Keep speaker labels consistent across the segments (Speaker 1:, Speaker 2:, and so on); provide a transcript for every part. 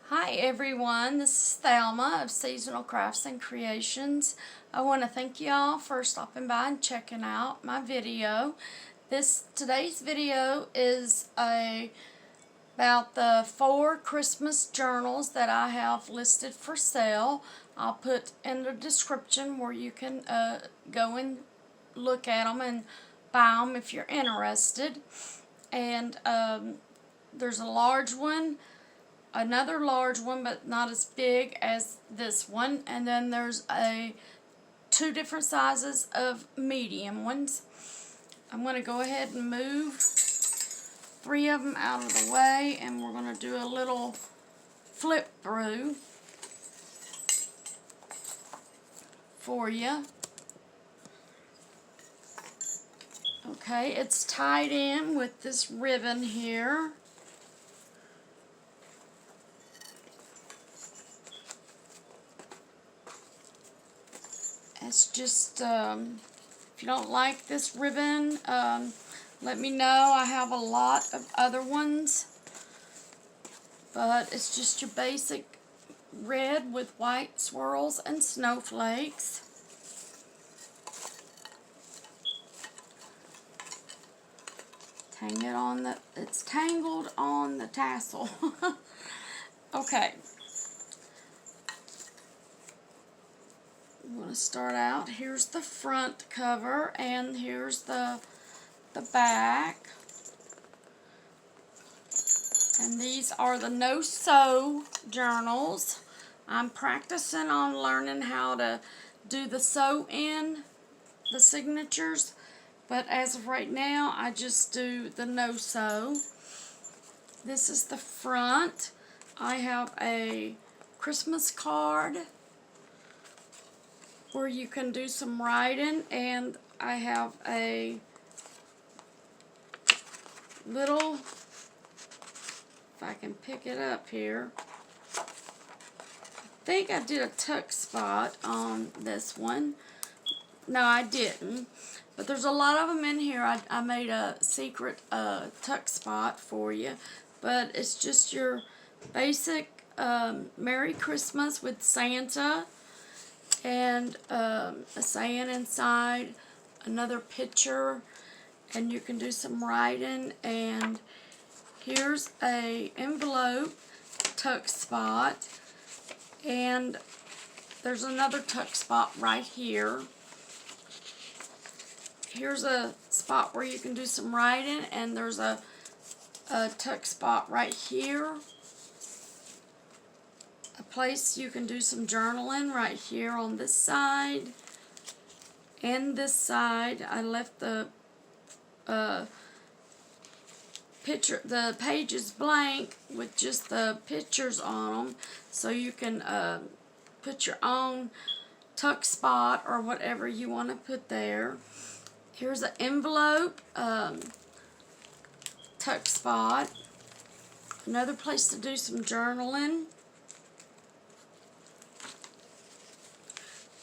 Speaker 1: Hi everyone, this is Thelma of Seasonal Crafts and Creations. I want to thank y'all for stopping by and checking out my video. Today's video is about the 4 Christmas journals that I have listed for sale. I'll put in the description where you can go and look at them and buy them if you're interested. And there's a large one, another large one, but not as big as this one, and then there's two different sizes of medium ones. I'm going to go ahead and move 3 of them out of the way, and we're going to do a little flip through for you. Okay, it's tied in with this ribbon here. It's just, if you don't like this ribbon, let me know. I have a lot of other ones, but it's just your basic red with white swirls and snowflakes. It's tangled on the tassel. Okay. I'm going to start out. Here's the front cover, and here's the back. And these are the no-sew journals. I'm practicing on learning how to do the sew in the signatures, but as of right now, I just do the no-sew. This is the front. I have a Christmas card where you can do some writing, and I have a little, if I can pick it up here, I think I did a tuck spot on this one. No, I didn't, but there's a lot of them in here. I made a secret tuck spot for you, but it's just your basic Merry Christmas with Santa, and a saying inside, another picture, and you can do some writing. And here's a envelope tuck spot, and there's another tuck spot right here. Here's a spot where you can do some writing, and there's a tuck spot right here. A place you can do some journaling right here on this side and this side. I left the pages blank with just the pictures on them, so you can put your own tuck spot or whatever you want to put there. Here's an envelope tuck spot, another place to do some journaling.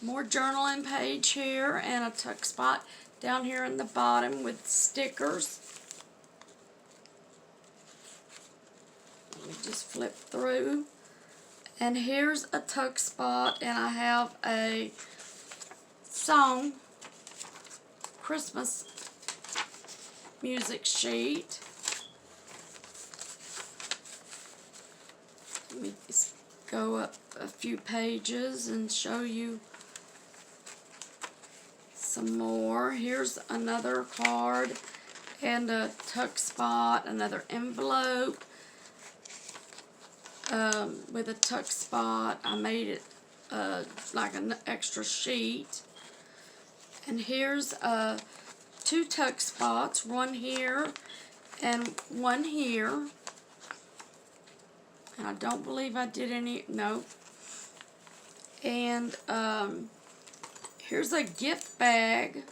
Speaker 1: More journaling page here, and a tuck spot down here in the bottom with stickers. Let me just flip through. And here's a tuck spot, and I have a song Christmas music sheet. Let me just go up a few pages and show you some more. Here's another card and a tuck spot, another envelope with a tuck spot. I made it like an extra sheet. And here's 2 tuck spots, one here and one here. And I don't believe I did any, nope. And here's a gift bag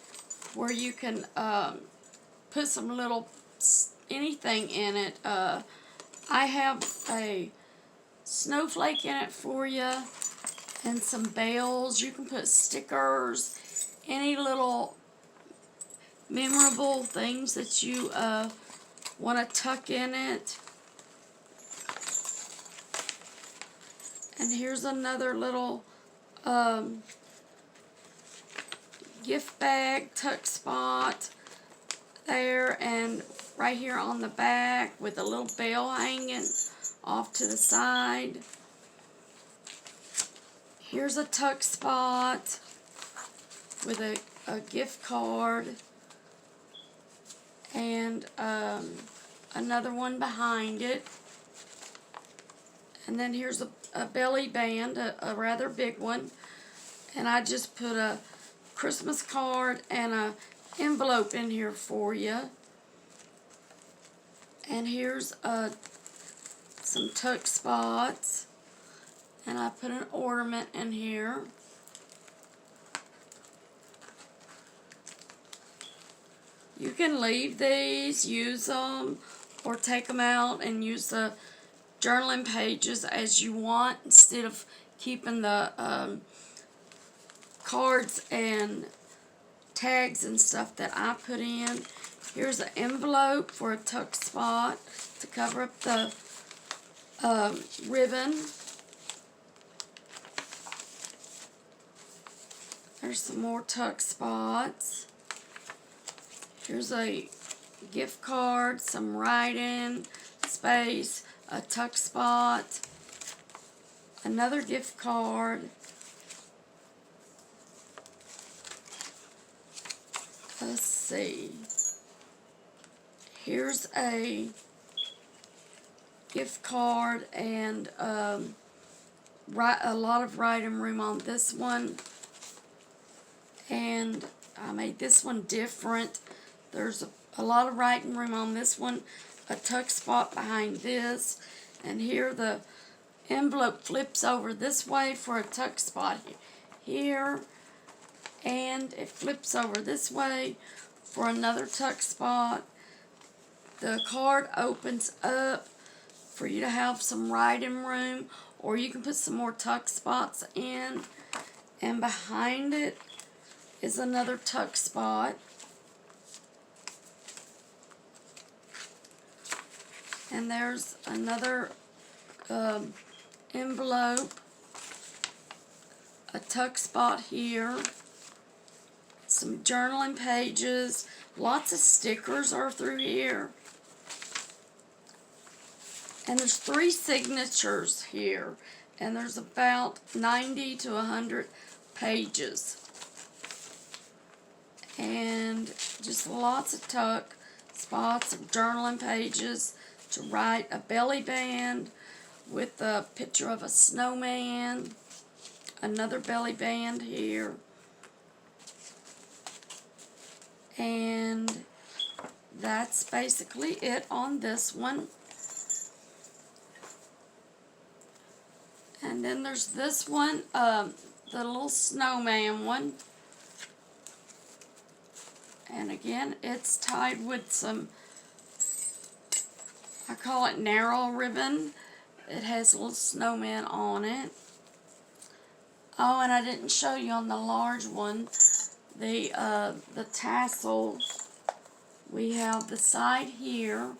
Speaker 1: where you can put some little anything in it. I have a snowflake in it for you, and some bells. You can put stickers, any little memorable things that you want to tuck in it. And here's another little gift bag tuck spot there, and right here on the back with a little bell hanging off to the side. Here's a tuck spot with a gift card, and another one behind it. And then here's a belly band, a rather big one. And I just put a Christmas card and a envelope in here for you. And here's some tuck spots. And I put an ornament in here. You can leave these, use them, or take them out and use the journaling pages as you want instead of keeping the cards and tags and stuff that I put in. Here's an envelope for a tuck spot to cover up the ribbon. There's some more tuck spots. Here's a gift card, some writing, space, a tuck spot, another gift card, let's see, here's a gift card and a lot of writing room on this one, and I made this one different. There's a lot of writing room on this one, a tuck spot behind this, and here the envelope flips over this way for a tuck spot here, and it flips over this way for another tuck spot. The card opens up for you to have some writing room, or you can put some more tuck spots in, and behind it is another tuck spot. And there's another envelope, a tuck spot here, some journaling pages, lots of stickers are through here. And there's 3 signatures here, and there's about 90 to 100 pages. And just lots of tuck spots of journaling pages to write, a belly band with a picture of a snowman, another belly band here, and that's basically it on this one. And then there's this one, the little snowman one, and again it's tied with some, I call it narrow ribbon. It has a little snowman on it. Oh, and I didn't show you on the large one the tassel. We have the side here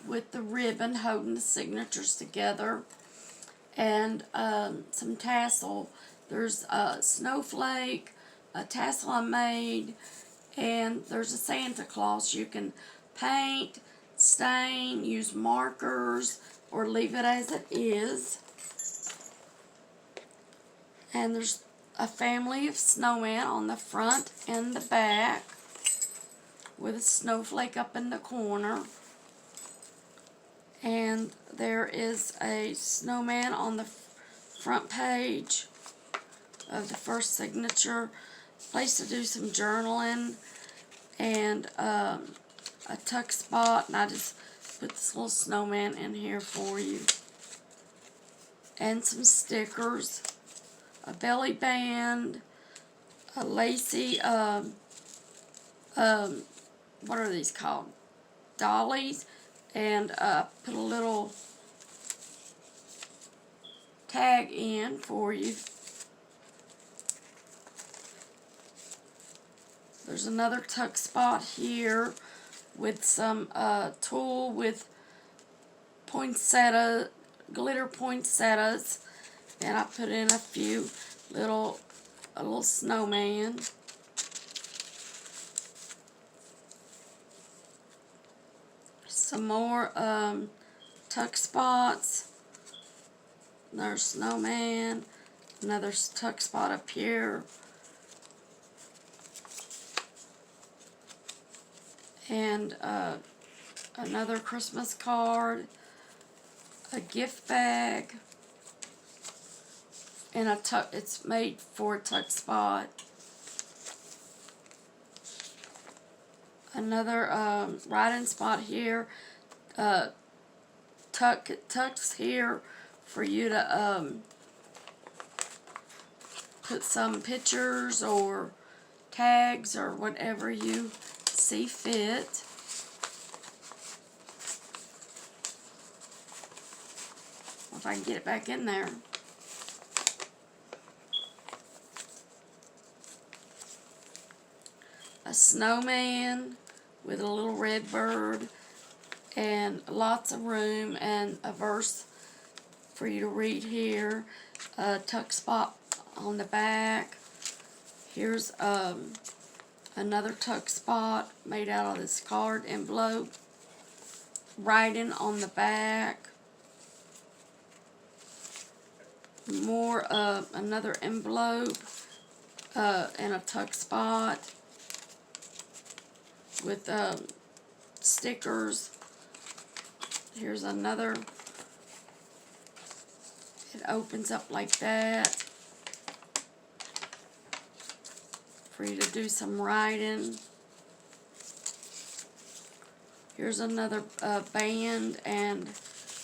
Speaker 1: with the ribbon holding the signatures together, and some tassel. There's a snowflake, a tassel I made, and there's a Santa Claus. You can paint, stain, use markers, or leave it as it is. And there's a family of snowmen on the front and the back with a snowflake up in the corner. And there is a snowman on the front page of the first signature, place to do some journaling, and a tuck spot, and I just put this little snowman in here for you. And some stickers, a belly band, a lacy, what are these called? Dollies, and put a little tag in for you. There's another tuck spot here with some tulle with poinsettia, glitter poinsettias, And I put in a few a little snowman. Some more tuck spots. Another snowman. Another tuck spot up here. And another Christmas card. A gift bag. And a tuck. It's made for a tuck spot. Another writing spot here. Tucks here for you to put some pictures or tags or whatever you see fit. If I can get it back in there. A snowman with a little red bird and lots of room and a verse for you to read here. A tuck spot on the back. Here's another tuck spot made out of this card envelope. Writing on the back. More another envelope and a tuck spot with stickers. Here's another. It opens up like that for you to do some writing. Here's another band, and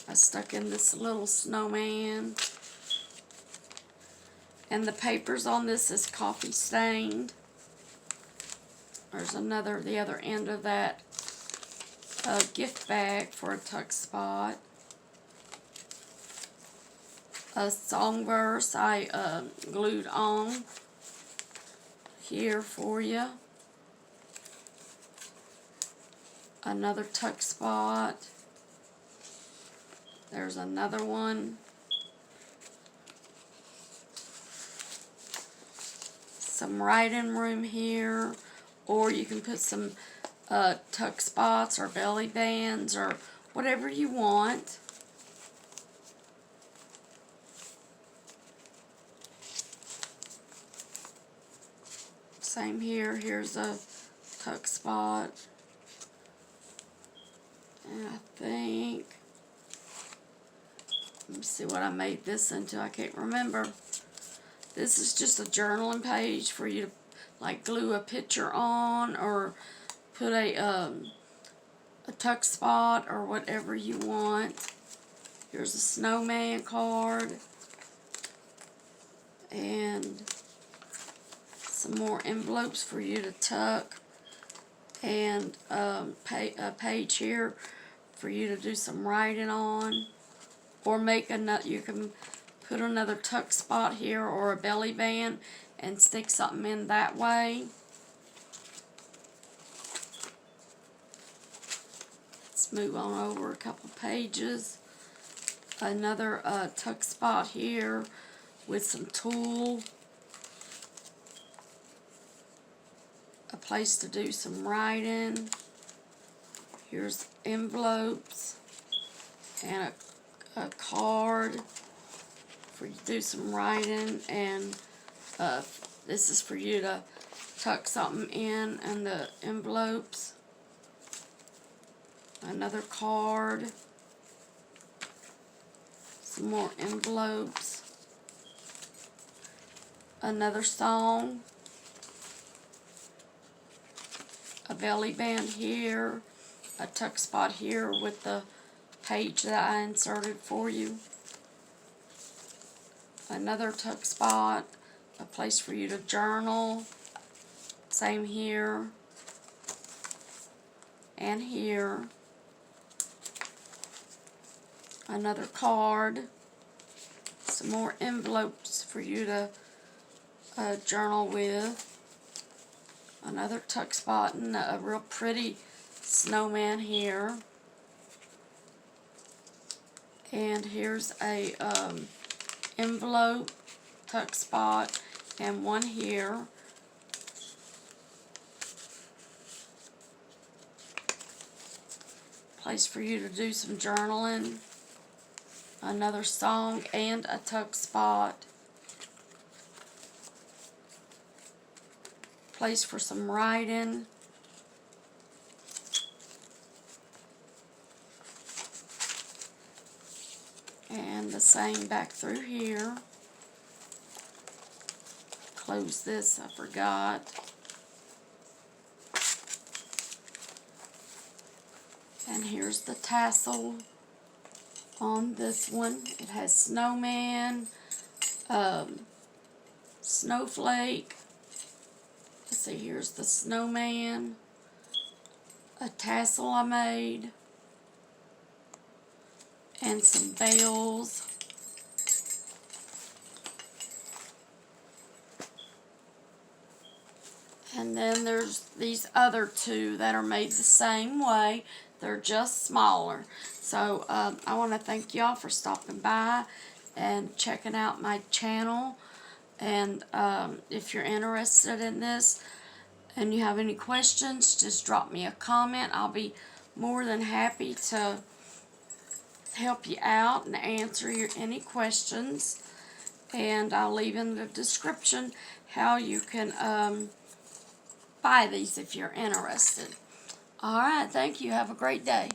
Speaker 1: I stuck in this little snowman. And the papers on this is coffee stained. There's another, the other end of that gift bag for a tuck spot. A song verse I glued on here for you. Another tuck spot. There's another one. Some writing room here, or you can put some tuck spots or belly bands or whatever you want. Same here. Here's a tuck spot. And I think, let me see what I made this into. I can't remember. This is just a journaling page for you to like glue a picture on or put a tuck spot or whatever you want. Here's a snowman card and some more envelopes for you to tuck, and a page here for you to do some writing on, or make another. You can put another tuck spot here or a belly band and stick something in that way. Let's move on over a couple pages. Another tuck spot here with some tulle. A place to do some writing. Here's envelopes and a card for you to do some writing, and this is for you to tuck something in and the envelopes. Another card. Some more envelopes. Another song. A belly band here. A tuck spot here with the page that I inserted for you. Another tuck spot. A place for you to journal. Same here. And here. Another card. Some more envelopes for you to journal with. Another tuck spot and a real pretty snowman here. And here's a envelope, tuck spot, and one here. Place for you to do some journaling. Another song and a tuck spot. Place for some writing. And the same back through here. Close this, I forgot. And here's the tassel on this one. It has snowman, snowflake. Let's see, here's the snowman, a tassel I made, and some bells. And then there's these other two that are made the same way. They're just smaller. So I want to thank y'all for stopping by and checking out my channel. And if you're interested in this and you have any questions, just drop me a comment. I'll be more than happy to help you out and answer any questions. And I'll leave in the description how you can buy these if you're interested. Alright, thank you. Have a great day.